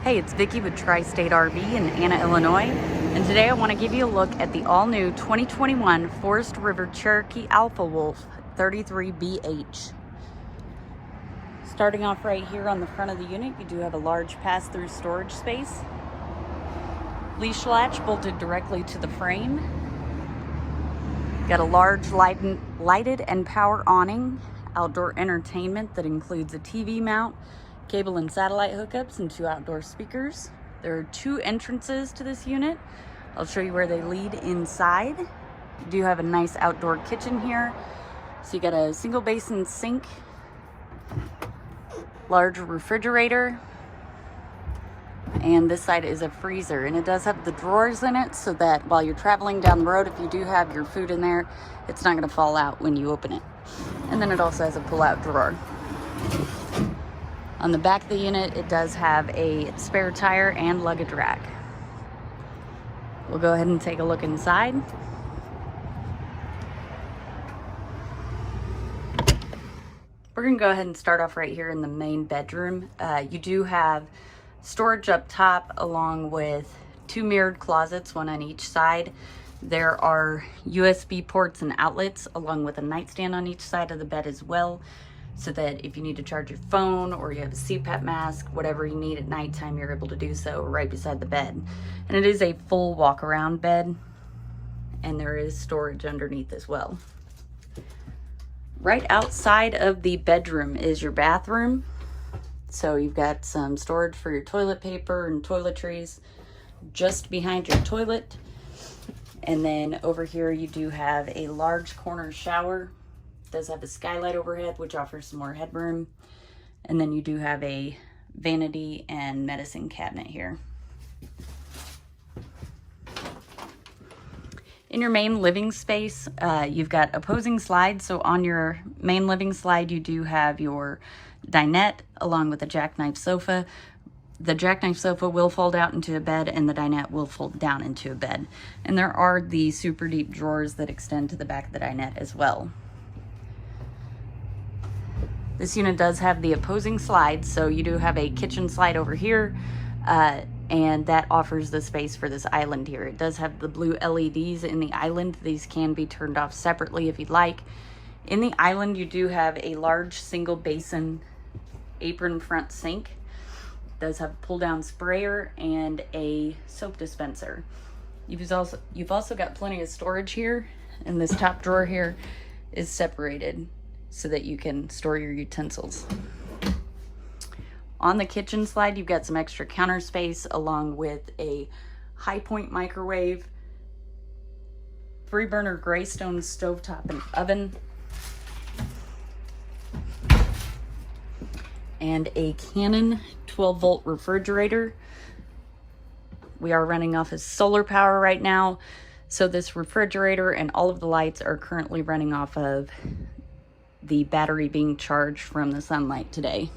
Hey, it's Vicki with Tri-State RV in Anna, Illinois, and today I want to give you a look at the all-new 2021 Forest River Cherokee Alpha Wolf 33BH. Starting off right here on the front of the unit, you do have a large pass-through storage space. Leash latch bolted directly to the frame. Got a large lighted and power awning, outdoor entertainment that includes a TV mount, cable and satellite hookups, and 2 outdoor speakers. There are 2 entrances to this unit. I'll show you where they lead inside. You do have a nice outdoor kitchen here. So you got a single basin sink, large refrigerator, and this side is a freezer, and it does have the drawers in it so that while you're traveling down the road, if you do have your food in there, it's not going to fall out when you open it. And then it also has a pull-out drawer. On the back of the unit, it does have a spare tire and luggage rack. We'll go ahead and take a look inside. We're going to go ahead and start off right here in the main bedroom. You do have storage up top along with 2 mirrored closets, 1 on each side. There are USB ports and outlets along with a nightstand on each side of the bed as well, so that if you need to charge your phone or you have a CPAP mask, whatever you need at nighttime, you're able to do so right beside the bed. And it is a full walk-around bed, and there is storage underneath as well. Right outside of the bedroom is your bathroom. So you've got some storage for your toilet paper and toiletries just behind your toilet. And then over here you do have a large corner shower. It does have a skylight overhead, which offers some more headroom. And then you do have a vanity and medicine cabinet here. In your main living space, you've got opposing slides. So on your main living slide, you do have your dinette along with a jackknife sofa. The jackknife sofa will fold out into a bed, and the dinette will fold down into a bed. And there are the super deep drawers that extend to the back of the dinette as well. This unit does have the opposing slides, so you do have a kitchen slide over here, and that offers the space for this island here. It does have the blue LEDs in the island. These can be turned off separately if you'd like. In the island, you do have a large single basin apron front sink. It does have a pull-down sprayer and a soap dispenser. You've also got plenty of storage here, and this top drawer here is separated so that you can store your utensils. On the kitchen slide, you've got some extra counter space along with a high point microwave, 3-burner Greystone stovetop and oven, and a Canon 12-volt refrigerator. We are running off of solar power right now, so this refrigerator and all of the lights are currently running off of the battery being charged from the sunlight today.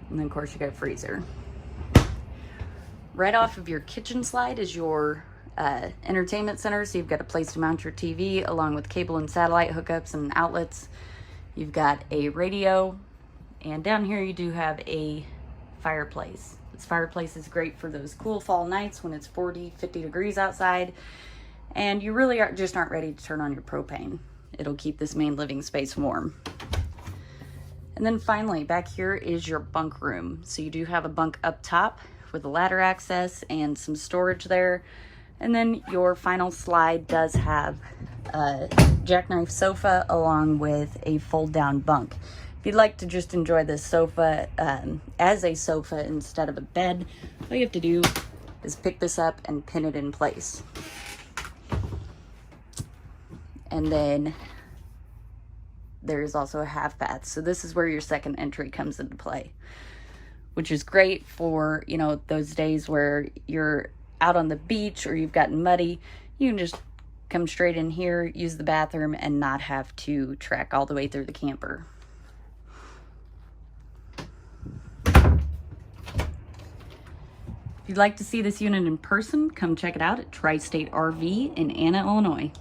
And then of course you got a freezer. Right off of your kitchen slide is your entertainment center, so you've got a place to mount your TV along with cable and satellite hookups and outlets. You've got a radio, and down here you do have a fireplace. This fireplace is great for those cool fall nights when it's 40, 50 degrees outside, and you really aren't ready to turn on your propane. It'll keep this main living space warm. And then finally, back here is your bunk room. So you do have a bunk up top with a ladder access and some storage there. And then your final slide does have a jackknife sofa along with a fold-down bunk. If you'd like to just enjoy this sofa as a sofa instead of a bed, all you have to do is pick this up and pin it in place. And then there's also a half bath. So this is where your second entry comes into play, which is great for, you know, those days where you're out on the beach or you've gotten muddy. You can just come straight in here, use the bathroom, and not have to trek all the way through the camper. If you'd like to see this unit in person, come check it out at Tri-State RV in Anna, Illinois.